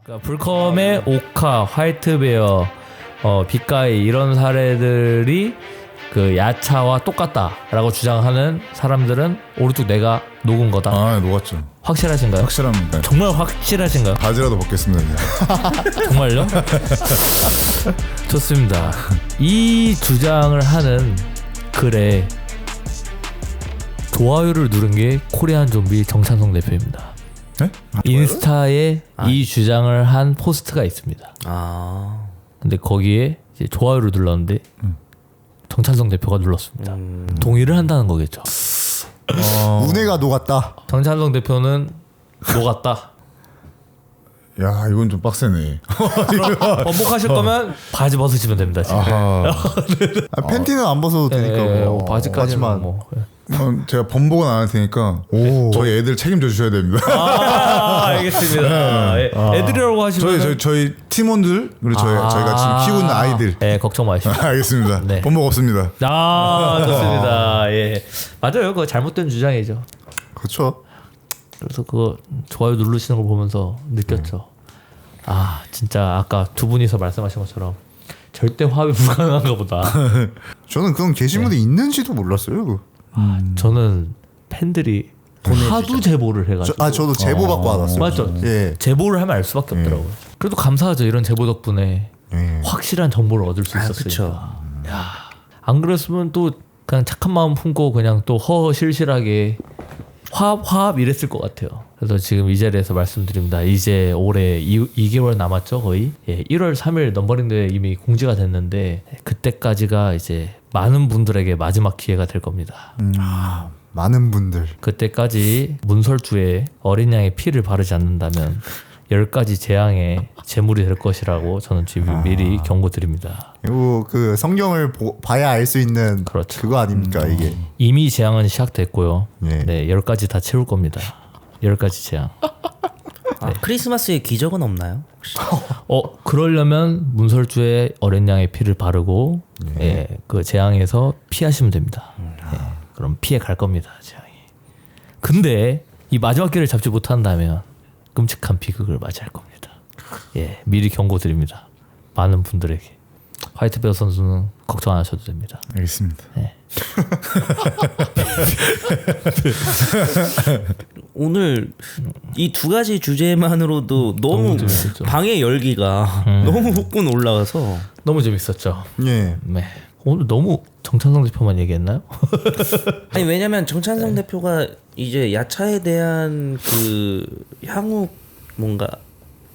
그러니까 불컴의 오카, 화이트베어, 빅가이 이런 사례들이 그 야차와 똑같다라고 주장하는 사람들은 오른쪽 내가 녹은 거다. 아, 녹았죠. 확실하신가요? 확실합니다. 정말 확실하신가요? 바지라도 벗겠습니다. 이제. 정말요? 좋습니다. 이 주장을 하는 글에 좋아요를 누른 게 코리안 좀비 정찬성 대표입니다. 네? 인스타에 이 주장을 한 포스트가 있습니다. 근데 거기에 이제 좋아요를 눌렀는데 정찬성 대표가 눌렀습니다. 동의를 한다는 거겠죠. 운해가 녹았다. 정찬성 대표는 녹았다. 야, 이건 좀 빡세네. 번복하실 거면 바지 벗으시면 됩니다. 지금. 팬티는 안 벗어도 되니까 뭐. 바지까지만 뭐. 제가 번복은 안 할 테니까 저희 애들 책임져 주셔야 됩니다. 알겠습니다. 애들이라고 하시면 저희 팀원들 그리고 저희가 지금 키우는 아이들. 네, 걱정 마시고. 알겠습니다. 네. 번복 없습니다. 좋습니다. 예, 맞아요. 그거 잘못된 주장이죠. 그렇죠. 그래서 그거 좋아요 누르시는 걸 보면서 느꼈죠. 진짜 아까 두 분이서 말씀하신 것처럼 절대 화합이 불가능한가 보다. 저는 그런 게시물이 있는지도 몰랐어요. 저는 팬들이 하도 제보를 해가지고. 저도 제보 받고 왔어요. 맞죠? 예. 제보를 하면 알 수밖에 없더라고요. 그래도 감사하죠. 이런 제보 덕분에 확실한 정보를 얻을 수 있었으니까. 안 그랬으면 또 그냥 착한 마음 품고 그냥 또 허허실실하게 화합 이랬을 것 같아요. 그래서 지금 이 자리에서 말씀드립니다. 이제 올해 2개월 남았죠, 거의. 1월 3일 넘버링대회 이미 공지가 됐는데 그때까지가 이제 많은 분들에게 마지막 기회가 될 겁니다. 많은 분들. 그때까지 문설주에 어린 양의 피를 바르지 않는다면 10가지 재앙의 제물이 될 것이라고 저는 지금 미리 경고드립니다. 이거 그 성경을 봐야 알 수 있는 그렇죠. 그거 아닙니까 이게. 이미 재앙은 시작됐고요. 예. 네, 10가지 다 채울 겁니다. 10가지 재앙. 크리스마스에 기적은 없나요? 그러려면 문설주에 어린 양의 피를 바르고 그 재앙에서 피하시면 됩니다. 그럼 피해 갈 겁니다, 재앙이. 근데 이 마지막 길을 잡지 못한다면 끔찍한 비극을 맞이할 겁니다. 미리 경고드립니다. 많은 분들에게. 화이트베어 선수는 걱정 안 하셔도 됩니다. 알겠습니다. 오늘 이 두 가지 주제만으로도 너무 재밌었죠. 방의 열기가 너무 후끈 올라가서 너무 재밌었죠. 예. 네. 오늘 너무 정찬성 대표만 얘기했나요? 아니 왜냐면 정찬성 대표가 이제 야차에 대한 그 향후 뭔가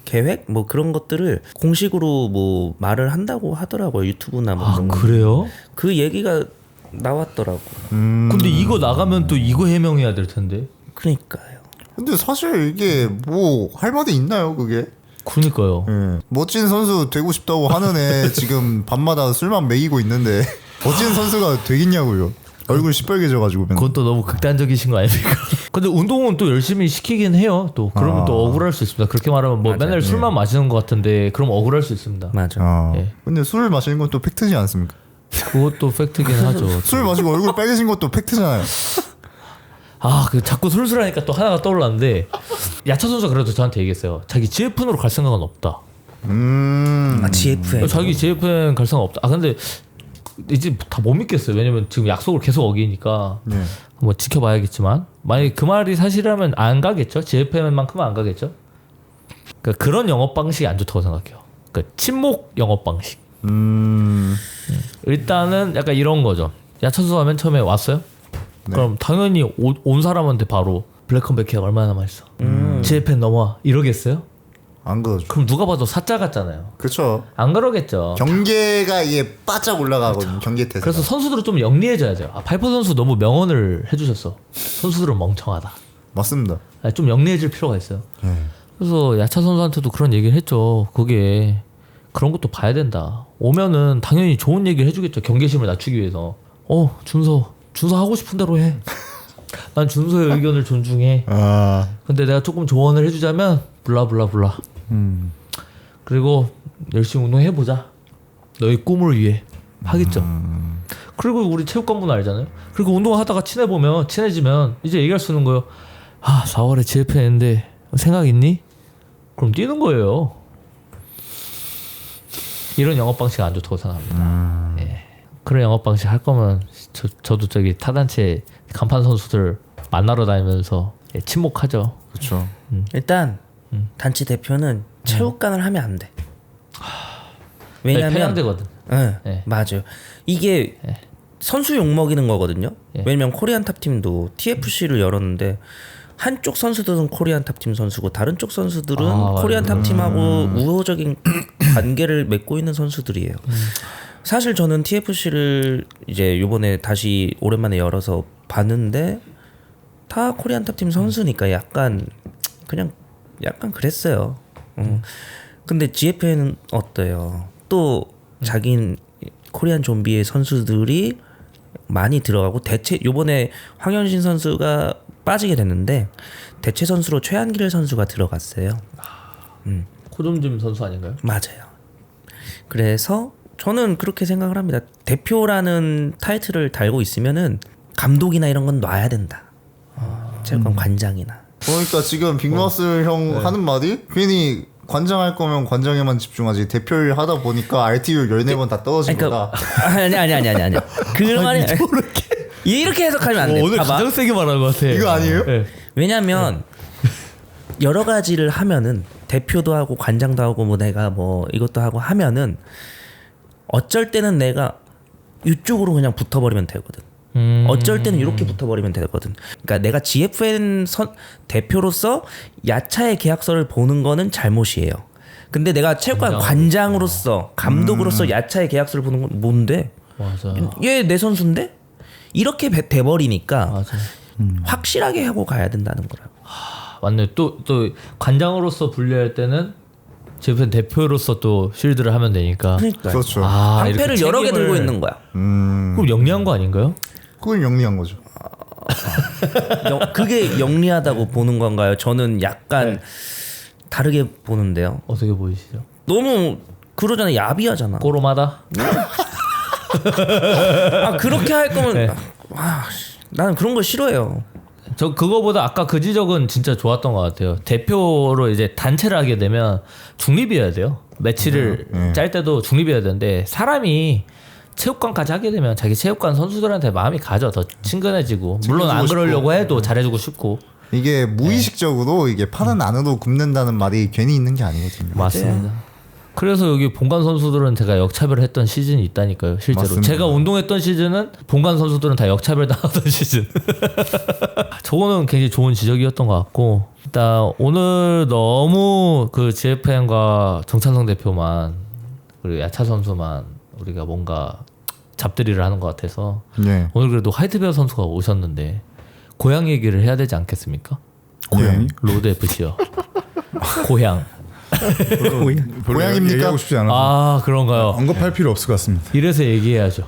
계획 뭐 그런 것들을 공식으로 뭐 말을 한다고 하더라고요. 유튜브나 뭐 그런 거. 그래요? 그 얘기가 나왔더라고. 근데 이거 나가면 또 이거 해명해야 될 텐데. 그러니까요. 근데 사실 이게 뭐 할 말이 있나요 그게? 그러니까요. 멋진 선수 되고 싶다고 하는 애 지금 밤마다 술만 먹이고 있는데 멋진 선수가 되겠냐고요. 얼굴 시뻘개져가지고. 그건 또 너무 극단적이신 거 아닙니까? 근데 운동은 또 열심히 시키긴 해요. 또 그러면 또 억울할 수 있습니다. 그렇게 말하면 뭐 맨날 술만 마시는 것 같은데 그럼 억울할 수 있습니다. 맞아. 근데 술 마시는 건 또 팩트지 않습니까? 그것도 팩트긴 하죠. 술 마시고 얼굴 빨개진 것도 팩트잖아요. 그 자꾸 술술하니까 또 하나가 떠올랐는데 야차 선수가 그래도 저한테 얘기했어요. 자기 GFN으로 갈 생각은 없다. GFN. 자기 GFN 갈 생각 없다. 근데 이제 다 못 믿겠어요. 왜냐면 지금 약속을 계속 어기니까 뭐 지켜봐야겠지만 만약에 그 말이 사실이라면 안 가겠죠. GFN만큼은 안 가겠죠. 그러니까 그런 영업 방식이 안 좋다고 생각해요. 그러니까 침묵 영업 방식. 일단은 약간 이런 거죠. 야차 선수가 맨 처음에 왔어요. 그럼 당연히 온 사람한테 바로 블랙컴백 계약 얼마나 남아있어? GFN 넘어와 이러겠어요? 안 그러죠. 그럼 누가 봐도 사짜 같잖아요. 그렇죠. 안 그러겠죠. 경계가 이게 바짝 올라가거든요. 경계 태세. 그래서 선수들은 좀 영리해져야죠. 파이퍼 선수 너무 명언을 해주셨어. 선수들은 멍청하다. 맞습니다. 좀 영리해질 필요가 있어요. 그래서 야차 선수한테도 그런 얘기를 했죠. 그게 그런 것도 봐야 된다. 오면은 당연히 좋은 얘기를 해주겠죠. 경계심을 낮추기 위해서. 준서 하고 싶은 대로 해. 난 준서의 의견을 존중해. 근데 내가 조금 조언을 해주자면 블라블라블라. 그리고 열심히 운동해보자. 너의 꿈을 위해 하겠죠. 그리고 우리 체육관분 알잖아요. 그리고 운동하다가 친해지면 이제 얘기할 수 있는 거예요. 4월에 GFN인데 생각 있니? 그럼 뛰는 거예요. 이런 영업 방식 안 좋다고 생각합니다. 예. 그런 영업 방식 할 거면 저도 저기 타단체 간판 선수들 만나러 다니면서 예, 침묵하죠. 그렇죠. 일단 단체 대표는 체육관을 하면 안 돼. 왜냐면 폐양되거든. 네. 맞아요. 이게 선수 욕 먹이는 거거든요. 예. 왜냐면 코리안 탑팀도 TFC를 열었는데 한쪽 선수들은 코리안 탑팀 선수고 다른 쪽 선수들은 코리안 탑팀하고 우호적인 관계를 맺고 있는 선수들이에요. 사실 저는 TFC를 이제 요번에 다시 오랜만에 열어서 봤는데 다 코리안 탑팀 선수니까 약간 그랬어요. 근데 GFN은 어때요? 또 자긴 코리안 좀비의 선수들이 많이 들어가고 대체 요번에 황현신 선수가 빠지게 됐는데 대체 선수로 최한길 선수가 들어갔어요. 코좀즘 선수 아닌가요? 맞아요. 그래서 저는 그렇게 생각을 합니다. 대표라는 타이틀을 달고 있으면은 감독이나 이런 건 놔야 된다. 체육관 관장이나. 그러니까 지금 빅마스 형 하는 말이 괜히 관장할 거면 관장에만 집중하지 대표를 하다 보니까 RTU 14번 다 떨어진 거다. 아니. 그런 말이 이렇게 해석하면 안 돼. 오늘 봐봐. 가장 세게 말한 것 같아. 이거 아니에요? 네. 왜냐면 여러 가지를 하면은 대표도 하고 관장도 하고 뭐 내가 뭐 이것도 하고 하면은 어쩔 때는 내가 이쪽으로 그냥 붙어버리면 되거든. 어쩔 때는 이렇게 붙어버리면 되거든. 그러니까 내가 GFN 대표로서 야차의 계약서를 보는 거는 잘못이에요. 근데 내가 체육관 관장으로서 감독으로서 야차의 계약서를 보는 건 뭔데? 맞아. 얘 내 선수인데? 이렇게 돼버리니까 맞아. 확실하게 하고 가야 된다는 거라고. 맞네. 또 관장으로서 분류할 때는 제편 대표로서 또 쉴드를 하면 되니까. 그러니까 그렇죠. 방패를 이렇게 여러 개 책임을- 들고 있는 거야. 그럼 영리한 거 아닌가요? 그걸 영리한 거죠. 그게 영리하다고 보는 건가요? 저는 약간 다르게 보는데요. 어떻게 보이시죠? 너무 그러잖아. 야비하잖아. 꼬로마다? 그렇게 할 거면 네. 나는 그런 거 싫어해요. 저 그거보다 아까 그 지적은 진짜 좋았던 것 같아요. 대표로 이제 단체를 하게 되면 중립이어야 돼요. 매치를 짤 때도 중립이어야 되는데 사람이 체육관까지 하게 되면 자기 체육관 선수들한테 마음이 가죠. 더 친근해지고 물론 안 챙겨주고 그러려고 싶고. 해도 잘해주고 싶고. 이게 무의식적으로 이게 파는 안으로 굽는다는 말이 괜히 있는 게 아니거든요. 맞습니다. 그래서 여기 본관 선수들은 제가 역차별을 했던 시즌이 있다니까요. 실제로 맞습니다. 제가 운동했던 시즌은 본관 선수들은 다 역차별 당하던 시즌. 저거는 굉장히 좋은 지적이었던 것 같고 일단 오늘 너무 그 GFN과 정찬성 대표만 그리고 야차 선수만 우리가 뭔가 잡들이를 하는 것 같아서 네. 오늘 그래도 화이트베어 선수가 오셨는데 고향 얘기를 해야 되지 않겠습니까? 고양이? 로드 FC요. 고향. 별로 고양이입니까? 얘기하고 싶지 않아서 아 그런가요? 언급할 필요 없을 것 같습니다. 이래서 얘기해야죠.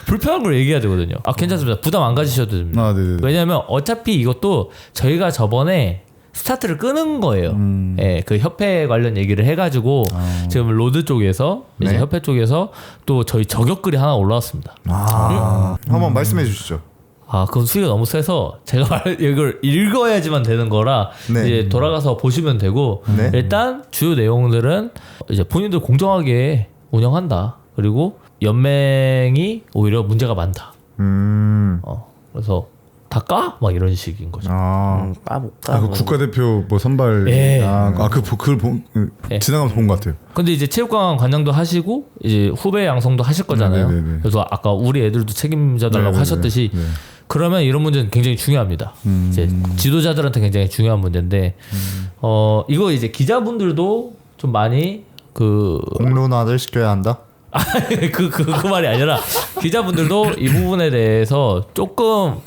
불편한 걸 얘기해야 되거든요. 괜찮습니다. 부담 안 가지셔도 됩니다. 네네. 왜냐하면 어차피 이것도 저희가 저번에 스타트를 끄는 거예요. 예, 그 협회 관련 얘기를 해가지고 지금 로드 쪽에서 이제 네. 협회 쪽에서 또 저희 저격글이 하나 올라왔습니다. 한번 말씀해 주시죠. 그건 수위가 너무 세서 제가 이걸 읽어야지만 되는 거라 네. 이제 돌아가서 보시면 되고 네. 일단 주요 내용들은 이제 본인들 공정하게 운영한다. 그리고 연맹이 오히려 문제가 많다. 그래서 다 까? 막 이런 식인 거죠. 까볼까? 그 국가대표 뭐 선발 예. 그걸 지나가면서 본 것 같아요. 근데 이제 체육관 관장도 하시고 이제 후배 양성도 하실 거잖아요. 네네네. 그래서 아까 우리 애들도 책임져 달라고 네네네. 하셨듯이 네. 그러면 이런 문제는 굉장히 중요합니다. 이제 지도자들한테 굉장히 중요한 문제인데 이거 이제 기자분들도 좀 많이 공론화를 시켜야 한다. 그 말이 아니라 기자분들도 이 부분에 대해서 조금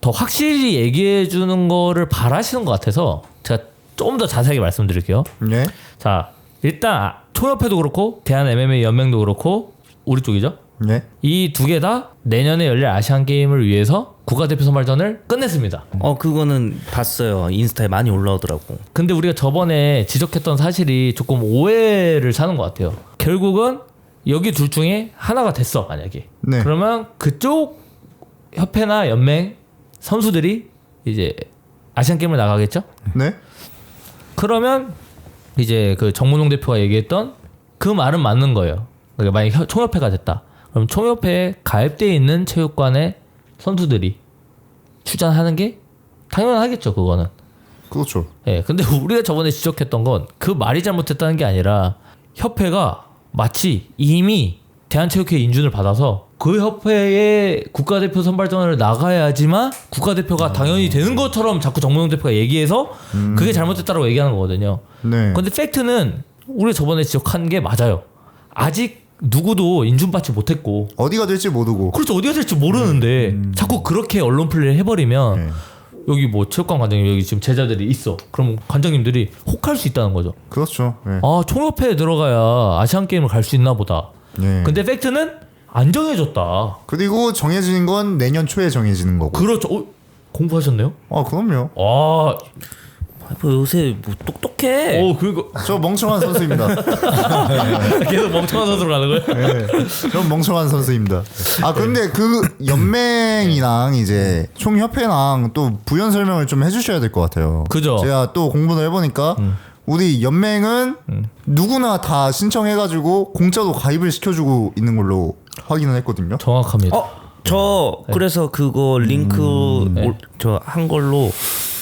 더 확실히 얘기해 주는 거를 바라시는 것 같아서 제가 좀 더 자세하게 말씀드릴게요. 네. 자, 일단 총협회도 그렇고 대한 MMA 연맹도 그렇고 우리 쪽이죠. 네. 이 두 개 다 내년에 열릴 아시안 게임을 위해서 국가대표 선발전을 끝냈습니다. 그거는 봤어요. 인스타에 많이 올라오더라고. 근데 우리가 저번에 지적했던 사실이 조금 오해를 사는 것 같아요. 결국은 여기 둘 중에 하나가 됐어 만약에. 네. 그러면 그쪽 협회나 연맹 선수들이 이제 아시안 게임을 나가겠죠. 네. 그러면 이제 그 정문용 대표가 얘기했던 그 말은 맞는 거예요. 그러니까 만약 총협회가 됐다. 그럼 총협회에 가입돼 있는 체육관의 선수들이 출전하는 게 당연하겠죠. 그거는. 그렇죠. 예. 근데 우리가 저번에 지적했던 건 그 말이 잘못됐다는 게 아니라 협회가 마치 이미 대한체육회 인준을 받아서 그 협회의 국가대표 선발전을 나가야지만 국가대표가 당연히 되는 것처럼 자꾸 정문용 대표가 얘기해서 그게 잘못됐다고 얘기하는 거거든요. 네. 근데 팩트는 우리가 저번에 지적한 게 맞아요. 아직 누구도 인준받지 못했고 어디가 될지 모르고. 그렇죠. 어디가 될지 모르는데 자꾸 그렇게 언론 플레이를 해버리면 네. 여기 뭐 체육관 관장님 여기 지금 제자들이 있어. 그럼 관장님들이 혹할 수 있다는 거죠. 그렇죠. 네. 아 총협회에 들어가야 아시안 게임을 갈 수 있나 보다. 네. 근데 팩트는 안 정해졌다. 그리고 정해지는 건 내년 초에 정해지는 거고. 그렇죠. 공부하셨네요? 아 그럼요. 아, 뭐 요새 뭐 똑똑해. 그리고 저 멍청한 선수입니다. 계속 멍청한 선수로 가는 거예요? 네. 전 멍청한 선수입니다. 아 근데 그 연맹이랑 이제 총협회랑 또 부연 설명을 좀 해주셔야 될 것 같아요. 그죠. 제가 또 공부를 해보니까 우리 연맹은 누구나 다 신청해가지고 공짜로 가입을 시켜주고 있는 걸로 확인을 했거든요. 정확합니다. 저 그래서 그거 링크 저 한 걸로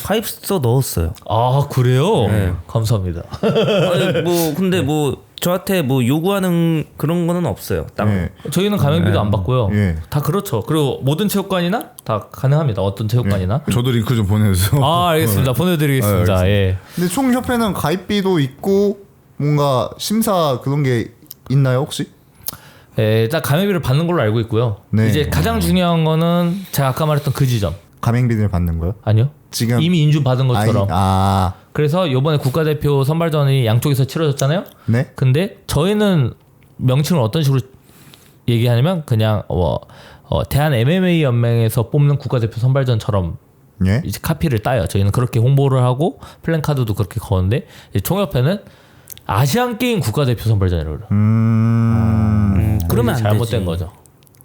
가입서 넣었어요. 아 그래요? 네. 감사합니다. 아니, 뭐 근데 뭐 저한테 뭐 요구하는 그런 거는 없어요. 딱 네. 저희는 가맹비도 안 받고요. 예. 다 그렇죠. 그리고 모든 체육관이나 다 가능합니다. 어떤 체육관이나. 저도 링크 좀 보내주세요. 아 알겠습니다. 보내드리겠습니다. 예. 근데 총협회는 가입비도 있고 뭔가 심사 그런 게 있나요 혹시? 예, 일단 가맹비를 받는 걸로 알고 있고요. 네. 이제 가장 중요한 거는 제가 아까 말했던 그 지점. 가맹비를 받는 거요? 아니요. 지금 이미 인준 받은 것처럼. 그래서 이번에 국가대표 선발전이 양쪽에서 치러졌잖아요. 네. 근데 저희는 명칭을 어떤 식으로 얘기하냐면 그냥 대한 MMA 연맹에서 뽑는 국가대표 선발전처럼 예. 이제 카피를 따요. 저희는 그렇게 홍보를 하고 플랜카드도 그렇게 거는데 이제 총협회는 아시안 게임 국가대표 선발전이라고 그래요. 그러면 안 잘못된 되지. 거죠.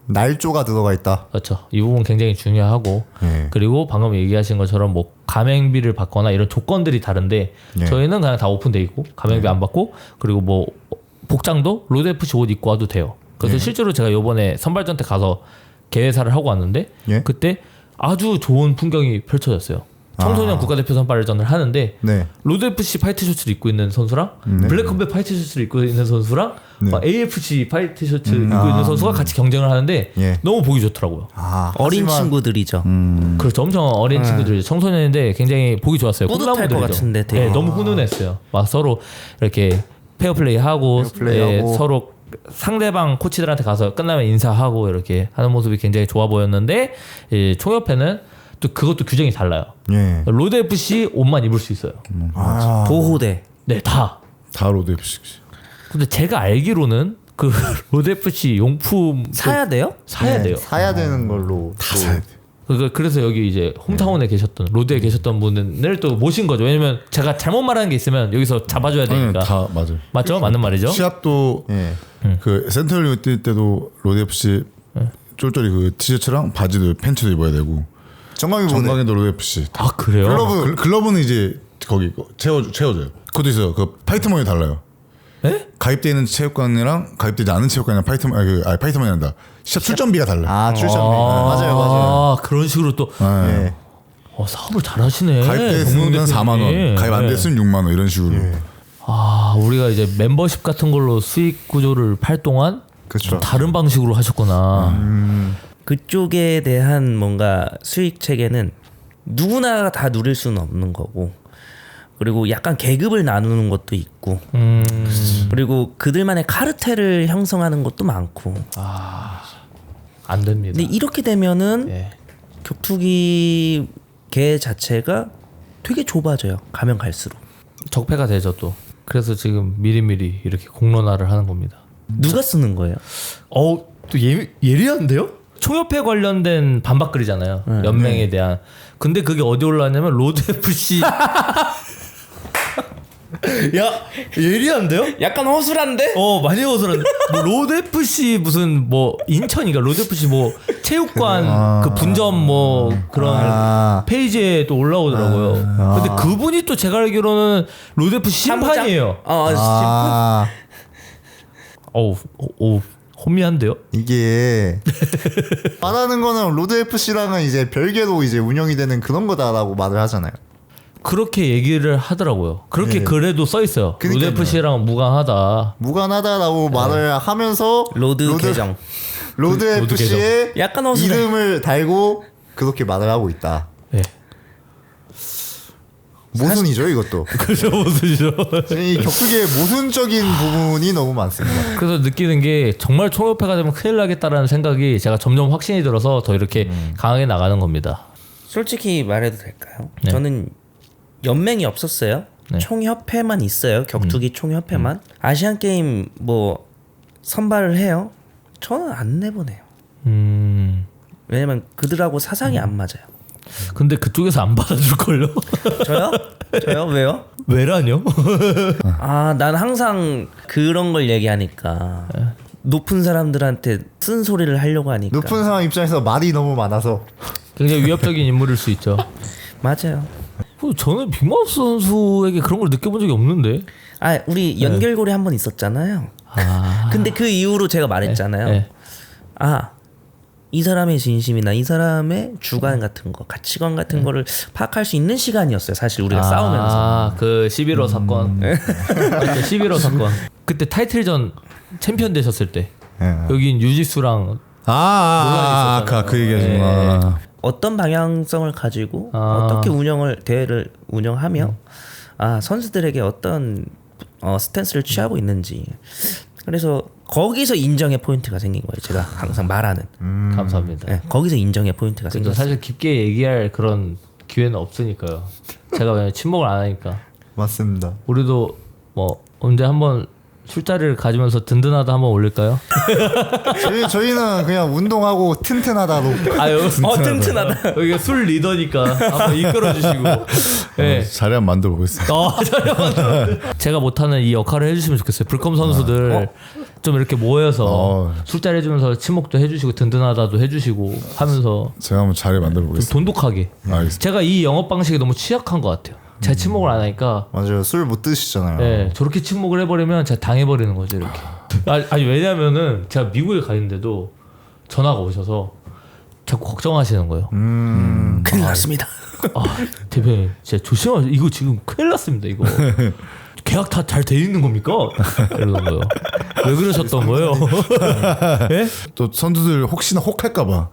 날조가 들어가 있다. 그렇죠. 이 부분 굉장히 중요하고 예. 그리고 방금 얘기하신 것처럼 뭐 가맹비를 받거나 이런 조건들이 다른데 예. 저희는 그냥 다 오픈돼 있고 가맹비 안 받고 그리고 뭐 복장도 로드 FC 옷 입고 와도 돼요. 그래서 실제로 제가 요번에 선발전 때 가서 개회사를 하고 왔는데 예. 그때 아주 좋은 풍경이 펼쳐졌어요. 청소년 국가대표 선발전을 하는데 네. 로드 FC 파이트 셔츠를 입고 있는 선수랑 블랙컴뱃 파이트 셔츠를 입고 있는 선수랑 막 AFC 파이트 셔츠 입고 있는 선수가 같이 경쟁을 하는데 예. 너무 보기 좋더라고요. 어린 하지만 친구들이죠. 그렇죠. 엄청 어린 친구들이 청소년인데 굉장히 보기 좋았어요. 뿌듯할 것 꿈나무들이죠. 같은데 되게. 네, 너무 훈훈했어요. 막 서로 이렇게 페어플레이하고 페어플레이하고. 서로 상대방 코치들한테 가서 끝나면 인사하고 이렇게 하는 모습이 굉장히 좋아 보였는데 이 총협회는 또 그것도 규정이 달라요. 예. 로드 FC 옷만 입을 수 있어요. 보호대. 네, 다. 다 로드 FC. 근데 제가 알기로는 그 로드 FC 용품 사야 돼요? 사야 네, 돼요. 사야 되는 걸로 다 사야 돼. 그래서 여기 이제 홈타운에 계셨던 로드에 계셨던 분을 또 모신 거죠. 왜냐면 제가 잘못 말하는 게 있으면 여기서 잡아줘야 되니까. 다 맞아요. 맞죠? 맞는 말이죠. 시합도 예. 그 센트럴리그 뛸 때도 로드 FC 쫄쫄이 그 티셔츠랑 바지도 팬츠도 입어야 되고 정강이 보내. 정강에도 로드 FC. 아 그래요? 글러브는 이제 거기 채워줘요. 그것도 있어요. 그 파이트머니 달라요. 에? 가입되어 있는 체육관이랑 가입되지 않은 체육관이랑 파이트머니 한다. 시합 출전비가 달라. 출전비. 맞아요. 아 그런 식으로 또 예. 사업을 잘하시네. 가입됐으면 4만 원, 가입 안 됐으면 6만 원 이런 식으로. 아 우리가 이제 멤버십 같은 걸로 수익 구조를 팔 동안 그쵸. 좀 다른 방식으로 하셨구나. 그쪽에 대한 뭔가 수익 체계는 누구나 다 누릴 수는 없는 거고 그리고 약간 계급을 나누는 것도 있고 그리고 그들만의 카르텔을 형성하는 것도 많고 안 됩니다. 근데 이렇게 되면은 예. 격투기 계 자체가 되게 좁아져요. 가면 갈수록. 적폐가 되죠 또. 그래서 지금 미리미리 이렇게 공론화를 하는 겁니다. 누가 쓰는 거예요? 또 예리한데요? 총협회 관련된 반박글이잖아요. 연맹에 대한. 근데 그게 어디 올라왔냐면 로드 FC 야 예리한데요? 약간 허술한데? 많이 어설한데 뭐 로드 FC 무슨 뭐 인천인가 로드 FC 뭐 체육관 그 분점 뭐 그런 페이지에 또 올라오더라고요. 근데 그분이 또 제가 알기로는 로드 FC 심판이에요. 어우 혼미한데요? 이게 말하는 거는 로드 FC랑은 이제 별개로 이제 운영이 되는 그런 거다라고 말을 하잖아요. 그렇게 얘기를 하더라고요. 그렇게 네. 글에도 써 있어요. 로드 그러니까요. FC랑 무관하다. 무관하다라고 말을 하면서 로드 계정. 로드 로드 FC의 약간 어수선해. 이름을 달고 그렇게 말을 하고 있다. 예. 모순이죠 이것도. 그죠 무슨이죠. 이 격투기의 모순적인 부분이 너무 많습니다. 그래서 느끼는 게 정말 총협회가 되면 큰일 나겠다라는 생각이 제가 점점 확신이 들어서 더 이렇게 강하게 나가는 겁니다. 솔직히 말해도 될까요? 네. 저는 연맹이 없었어요. 네. 총협회만 있어요. 격투기 총협회만. 아시안 게임 뭐 선발을 해요. 저는 안 내보내요. 왜냐면 그들하고 사상이 안 맞아요. 근데 그쪽에서 안 받아줄 걸요? 저요? 저요? 왜요? 왜라뇨? 난 항상 그런 걸 얘기하니까 높은 사람들한테 쓴 소리를 하려고 하니까. 높은 사람 입장에서 말이 너무 많아서 굉장히 위협적인 인물일 수 있죠. 맞아요. 저는 빅마우스 선수에게 그런 걸 느껴본 적이 없는데. 우리 연결고리 한 번 있었잖아요. 근데 그 이후로 제가 말했잖아요. 네. 이 사람의 진심이나 이 사람의 주관 같은 거, 가치관 같은 거를 파악할 수 있는 시간이었어요. 사실 우리가 싸우면서. 그 11호 사건. 그때 11호 사건. 그때 타이틀전 챔피언 되셨을 때 여긴 유지수랑 그 얘기하지마. 어떤 방향성을 가지고 어떻게 대회를 운영하며 선수들에게 어떤 스탠스를 취하고 있는지. 그래서 거기서 인정의 포인트가 생긴 거예요. 제가 항상 말하는. 감사합니다. 네, 거기서 인정의 포인트가 근데 생겼어요. 사실 깊게 얘기할 그런 기회는 없으니까요. 제가 그냥 침묵을 안 하니까. 맞습니다. 우리도 뭐 언제 한번 술자리를 가지면서 든든하다 한번 올릴까요? 저희는 그냥 운동하고 튼튼하다로. 튼튼하다. 여기가 술 리더니까 한번 이끌어 주시고. 네. 자리 한번 만들어 보겠습니다. 제가 못하는 이 역할을 해주시면 좋겠어요. 불컴 선수들 좀 이렇게 모여서 술자리 해주면서 친목도 해주시고 든든하다도 해주시고 하면서 제가 한번 자리 만들어 좀 보겠습니다. 돈독하게. 알겠습니다. 제가 이 영업 방식이 너무 취약한 것 같아요. 제가 침묵을 안 하니까. 맞아요. 술 못 드시잖아요. 네, 저렇게 침묵을 해버리면 제가 당해버리는 거죠 이렇게. 아니 왜냐면은 제가 미국에 가 있는데도 전화가 오셔서 자꾸 걱정하시는 거예요. 큰일 났습니다. 대표님 진짜 조심하세요. 이거 지금 큰일 났습니다 이거. 계약 다 잘 돼 있는 겁니까? 이러는 거예요. 왜 그러셨던 거예요? 네? 또 선수들 혹시나 혹할까봐.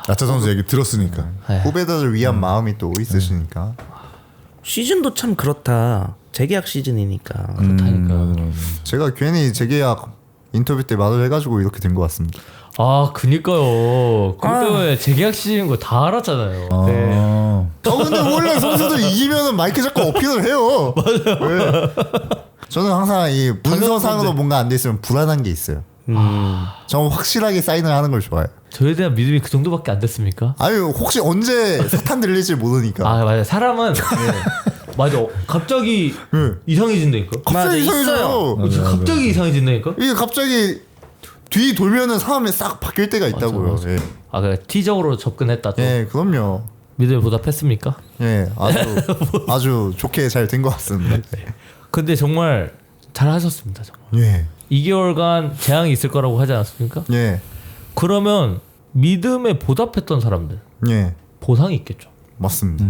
야차 선수 얘기 들었으니까. 후배들을 위한 마음이 또 있으시니까. 시즌도 참 그렇다. 재계약 시즌이니까. 그렇다니까. 제가 괜히 재계약 인터뷰 때 말을 해가지고 이렇게 된 것 같습니다. 그니까요. 그것 때문에 재계약 시즌인 거 다 알았잖아요. 네. 근데 원래 선수들 이기면은 마이크 잡고 어필을 해요. 맞아요. 저는 항상 이 문서상으로 뭔가 안 돼 있으면 불안한 게 있어요. 저는 확실하게 사인을 하는 걸 좋아해요. 저에 대한 믿음이 그 정도밖에 안 됐습니까? 아니 혹시 언제 사탄 들릴지 모르니까. 맞아. 사람은 맞아. 갑자기 이상해진다니까. 갑자기 있어요. 갑자기 이상해진다니까. 이게 갑자기 뒤 돌면은 사람이 싹 바뀔 때가 있다고요. 맞아. 예. 그래 T적으로 접근했다 또. 예, 그럼요. 믿음에 보답했습니까? 예, 아주 좋게 잘 된 것 같습니다. 근데 정말 잘하셨습니다. 정말. 예, 2개월간 재앙이 있을 거라고 하지 않았습니까? 예, 그러면 믿음에 보답했던 사람들 예, 보상이 있겠죠. 맞습니다.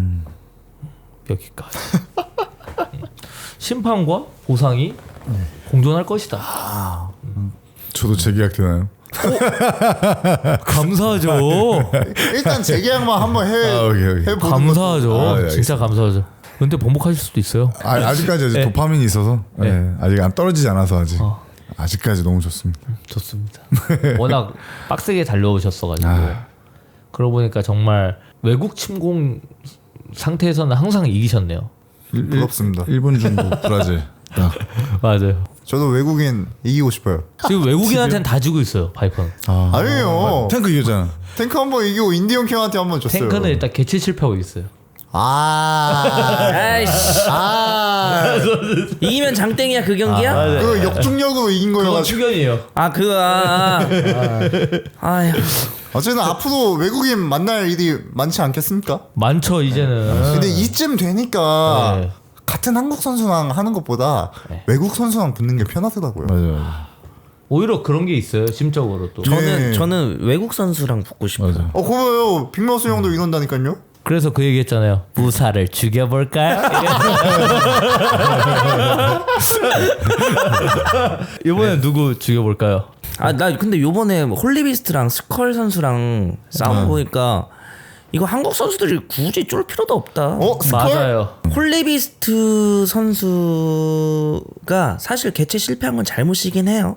여기까지. 심판과 보상이 공존할 것이다. 저도 재계약 되나요? 감사하죠. 일단 재계약만 한번 오케이. 해보는 감사하죠. 네, 진짜 감사하죠. 근데 번복하실 수도 있어요. 아직까지 도파민이 있어서 아직 안 떨어지지 않아서 아직까지 너무 좋습니다. 좋습니다. 워낙 빡세게 달려오셨어가지고 그러고 보니까 정말 외국 침공 상태에서는 항상 이기셨네요. 부럽습니다. 일본, 중국, 브라질. 맞아요. 저도 외국인 이기고 싶어요. 지금 외국인한테는 다 지고 있어요. 파이퍼는. 아니에요. 탱크 이겼잖아. 탱크 한번 이기고 인디언 킹한테 한번 졌어요. 탱크는 일단 개최 실패하고 있어요. 아이씨. 이기면 장땡이야 그 경기야? 그 역중력으로 이긴 그건 거여가지고. 추견이에요. 아휴. 어쨌든 앞으로 외국인 만날 일이 많지 않겠습니까? 많죠 이제는. 근데 이쯤 되니까 네. 같은 한국 선수랑 하는 것보다 외국 선수랑 붙는 게 편하더라고요. 맞아요. 오히려 그런 게 있어요 심적으로 또. 네. 저는 외국 선수랑 붙고 싶어요. 맞아요. 그거요. 빅마우스 형도 이런다니까요. 그래서 그 얘기했잖아요. 무사를 죽여볼까요? 이번에 누구 죽여볼까요? 나 근데 요번에 홀리비스트랑 스컬 선수랑 싸움 보니까 이거 한국 선수들이 굳이 쫄 필요도 없다. 스컬? 맞아요. 홀리비스트 선수가 사실 개최 실패한 건 잘못이긴 해요.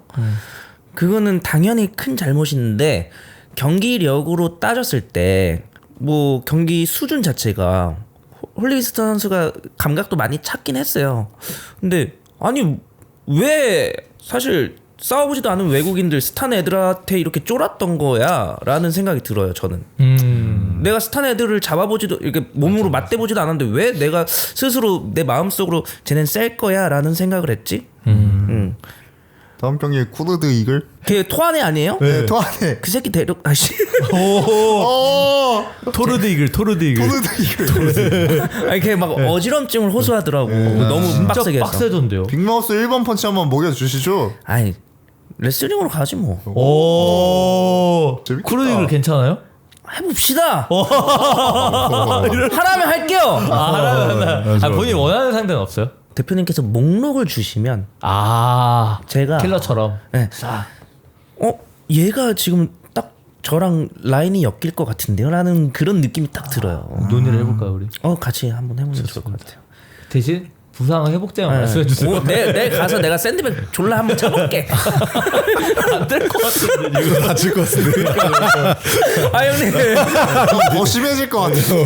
그거는 당연히 큰 잘못인데 경기력으로 따졌을 때 뭐 경기 수준 자체가 홀리비스트 선수가 감각도 많이 찾긴 했어요. 근데 아니 왜 사실 싸워보지도 않은 외국인들 스탄 애들한테 이렇게 쫄았던 거야 라는 생각이 들어요. 저는 내가 스탄 애들을 잡아보지도 이렇게 몸으로 맞대보지도 않았는데 왜 내가 스스로 내 마음속으로 쟤넨 셀 거야 라는 생각을 했지. 다음 경기에 쿠르드 이글. 걔 토하네 아니에요? 네, 토하네. 그 새끼 아씨. 토르드 이글. 쿠르드 이글. 아니 걔 막 어지럼증을 호소하더라고. 너무 진짜 빡세게 해서. 빡세던데요. 빅마우스 1번 펀치 한번 먹여주시죠. 아니 레슬링으로 가지 뭐. 오. 재밌겠다. 토르드 이글 괜찮아요? 해봅시다. 하라면 할게요. 하나. 본인 원하는 상대는 없어요? 대표님께서 목록을 주시면 제가 킬러처럼. 네. 얘가 지금 딱 저랑 라인이 엮일 것 같은데요? 라는 그런 느낌이 딱 들어요. 논의를 해볼까요 우리? 같이 한번 해보면 좋을 것 같아요. 대신 부상 회복제만 말씀해주세요. 내일 가서 내가 샌드백 졸라 한번 쳐볼게. 안 될 것 같은데 이거 다칠 것 같은데. 형님. 더 심해질 것 같아요.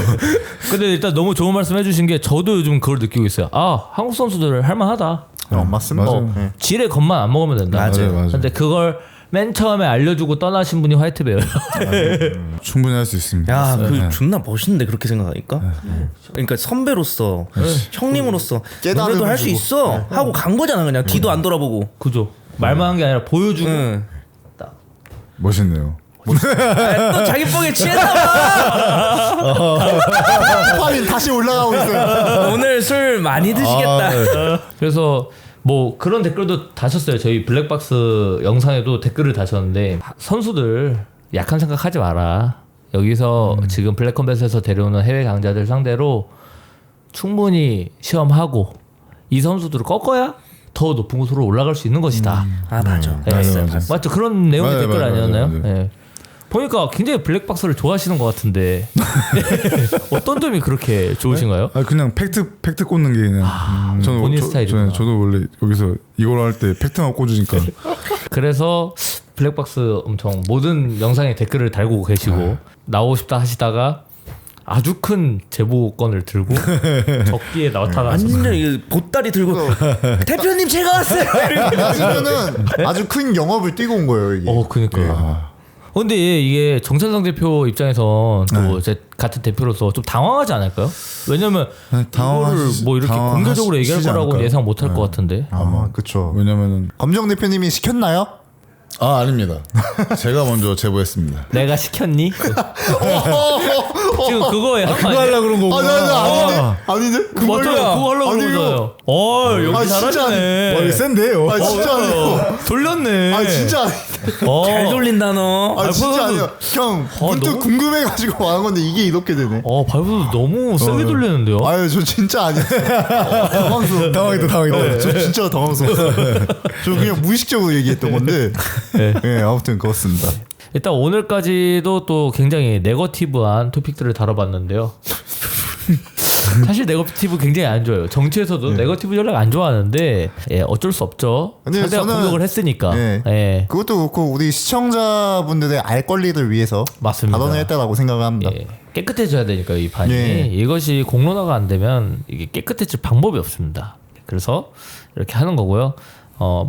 근데 일단 너무 좋은 말씀 해주신 게 저도 요즘 그걸 느끼고 있어요. 한국 선수들 할만하다. 맞습니다. 맞아요. 지레 겁만 안 먹으면 된다. 맞아요. 근데 그걸 맨 처음에 알려주고 떠나신 분이 화이트베어예요. 충분히 할 수 있습니다. 야, 네. 존나 멋있는데 그렇게 생각하니까. 그러니까 선배로서, 형님으로서 깨달음을 너네도 할 수 주고. 있어 하고 간 거잖아 그냥 뒤도 안 돌아보고. 그죠? 말만 한 게 아니라 보여주고. 멋있네요. 또 자기 뽕에 취했나봐. 파인 다시 올라가고 있어요. 오늘 술 많이 드시겠다. 그래서 뭐 그런 댓글도 다셨어요. 저희 블랙박스 영상에도 댓글을 다셨는데 선수들 약한 생각하지 마라. 여기서 지금 블랙컴뱃에서 데려오는 해외 강자들 상대로 충분히 시험하고 이 선수들을 꺾어야 더 높은 곳으로 올라갈 수 있는 것이다. 맞아. 네. 맞아요. 맞죠? 그런 내용의 맞아요, 댓글 맞아요, 아니었나요? 맞아요. 네. 보니까 굉장히 블랙박스를 좋아하시는 것 같은데 어떤 점이 그렇게 좋으신가요? 그냥 팩트 꽂는 게 그냥 저는 본인 스타일이구나. 저도 원래 여기서 이걸 할 때 팩트만 꽂으니까 그래서 블랙박스 엄청 모든 영상에 댓글을 달고 계시고 나오고 싶다 하시다가 아주 큰 제보건을 들고 적기에 나타나서 완전 이 보따리 들고 대표님 제가 왔어요. 맞으면은 아주 큰 영업을 뛰고 온 거예요 이게. 그니까요. 근데 이게 정찬성 대표 입장에선 또 제 같은 대표로서 좀 당황하지 않을까요? 왜냐면 이거를 뭐 이렇게 공개적으로 얘기할 거라고 않을까요? 예상 못 할 것 같은데. 그렇죠. 왜냐면은 검정 대표님이 시켰나요? 아닙니다. 제가 먼저 제보했습니다. 내가 시켰니? 지금 그거에 그거 하려고 그런 거구나. 아닌데? 맞아요. 그거 하려고 그러잖아요. 연기 진짜 잘하시네. 센데요. 진짜 아니에요. 돌렸네. 진짜 아니에요. 잘 돌린다 너. 진짜 아니에요. 형 문득 너무- 궁금해가지고 와는 건데 이게 이렇게 되네. 발부도 너무 세게 돌리는데요. 저 진짜 아니에요. 당황스러워. 당황이다. 저 진짜 당황스러웠어요. 저 그냥 무의식적으로 얘기했던 건데. 네, 아무튼 그렇습니다. 일단 오늘까지도 또 굉장히 네거티브한 토픽들을 다뤄봤는데요. 사실 네거티브 굉장히 안 좋아요. 정치에서도 네거티브 전략 안 좋아하는데 어쩔 수 없죠. 근데 상대가 저는- 공격을 했으니까. 네. 그것도 그렇고 우리 시청자분들의 알 권리를 위해서 맞습니다. 발언을 했다라고 생각을 합니다. 깨끗해져야 되니까요, 이 판이. 예. 이것이 공론화가 안 되면 이게 깨끗해질 방법이 없습니다. 그래서 이렇게 하는 거고요.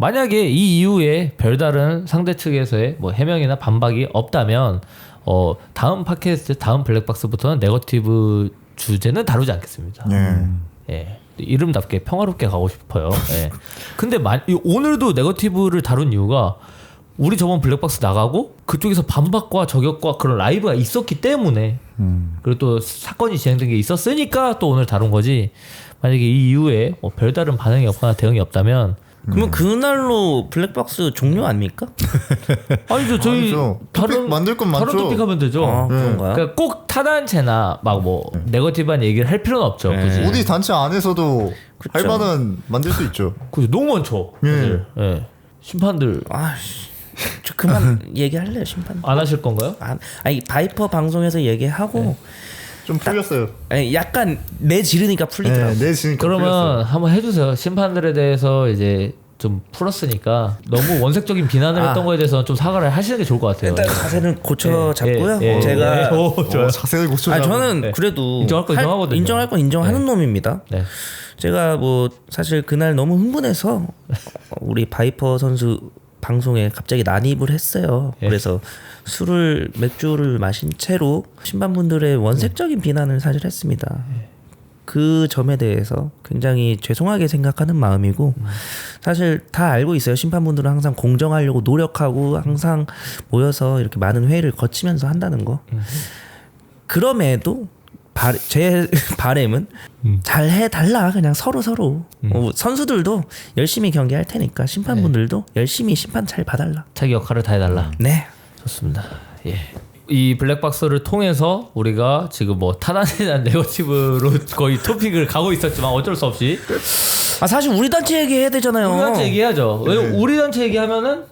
만약에 이 이후에 별다른 상대 측에서의 뭐 해명이나 반박이 없다면 다음 팟캐스트 다음 블랙박스부터는 네거티브 주제는 다루지 않겠습니다. 예. 이름답게 평화롭게 가고 싶어요. 예. 근데 오늘도 네거티브를 다룬 이유가 우리 저번 블랙박스 나가고 그쪽에서 반박과 저격과 그런 라이브가 있었기 때문에 그리고 또 사건이 진행된 게 있었으니까 또 오늘 다룬 거지. 만약에 이 이후에 뭐 별다른 반응이 없거나 대응이 없다면 그러면 그날로 블랙박스 종료 아닙니까? 아니죠. 저희 아니죠. 토픽 만들 건 다른 많죠. 토픽 하면 되죠. 그런가요? 그러니까 꼭 타단체나 막 뭐 네거티브한 얘기를 할 필요는 없죠. 굳이. 우리 단체 안에서도 그쵸. 할 만은 만들 수 있죠. 그죠. 너무 많죠. 사실. 예. 심판들 아씨, 저 그만 얘기할래요 심판. 안 하실 건가요? 아니 바이퍼 방송에서 얘기하고 좀 풀렸어요. 아니, 약간 내 지르니까 풀리더라고. 네, 지금 그러면 한번 해주세요. 심판들에 대해서 이제 좀 풀었으니까 너무 원색적인 비난을 했던 거에 대해서 좀 사과를 하시는 게 좋을 것 같아요. 일단 자세는 고쳐 잡고요. 예, 예. 제가 좋아요. 자세히 고쳐. 저는 네. 그래도 인정할 건 인정하거든요. 인정할 건 인정하는 놈입니다. 네. 제가 뭐 사실 그날 너무 흥분해서 우리 바이퍼 선수 방송에 갑자기 난입을 했어요. 예. 그래서 맥주를 마신 채로 심판분들의 원색적인 비난을 사실 했습니다. 그 점에 대해서 굉장히 죄송하게 생각하는 마음이고 사실 다 알고 있어요. 심판분들은 항상 공정하려고 노력하고 항상 모여서 이렇게 많은 회의를 거치면서 한다는 거. 그럼에도 제 바램은 잘 해달라. 그냥 서로 선수들도 열심히 경기할 테니까 심판분들도 열심히 심판 잘 봐달라. 자기 역할을 다 해달라. 네. 좋습니다. 예. 이 블랙박스를 통해서 우리가 지금 뭐 타단에 대한 네거티브로 거의 토픽을 가고 있었지만 어쩔 수 없이 사실 우리 단체 얘기해야 되잖아요. 우리 단체 얘기해야죠. 왜냐면 우리 단체 얘기하면은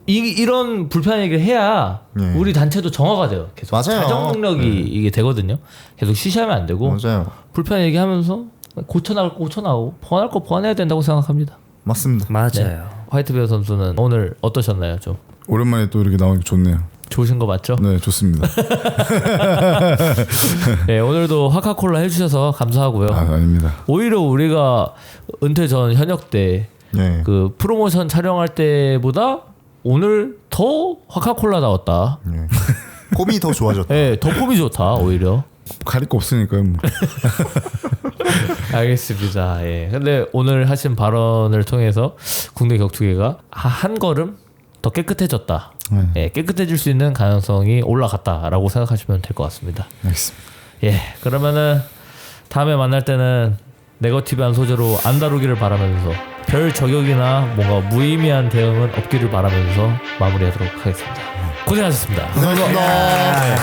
이런 불편한 얘기를 해야 우리 단체도 정화가 돼요. 계속 맞아요. 자정 능력이 이게 되거든요. 계속 쉬쉬하면 안 되고 맞아요. 불편한 얘기하면서 고쳐나갈 거 고쳐나오고 보완할 거 보완해야 된다고 생각합니다. 맞습니다. 맞아요. 화이트베어 선수는 오늘 어떠셨나요? 좀 오랜만에 또 이렇게 나오니까 좋네요. 좋으신 거 맞죠? 네, 좋습니다. 네, 오늘도 화카콜라 해주셔서 감사하고요. 아닙니다. 오히려 우리가 은퇴 전 현역 때 그 프로모션 촬영할 때보다 오늘 더 화카콜라 나왔다. 폼이 더 좋아졌다. 네, 더 폼이 좋다 오히려. 가릴 거 없으니까요. 뭐. 알겠습니다. 예. 근데 오늘 하신 발언을 통해서 국내 격투기가 한 걸음 더 깨끗해졌다. 예, 깨끗해질 수 있는 가능성이 올라갔다라고 생각하시면 될 것 같습니다. 알겠습니다. 예, 그러면은 다음에 만날 때는 네거티브한 소재로 안 다루기를 바라면서 별 저격이나 뭔가 무의미한 대응은 없기를 바라면서 마무리하도록 하겠습니다. 고생하셨습니다. 감사합니다.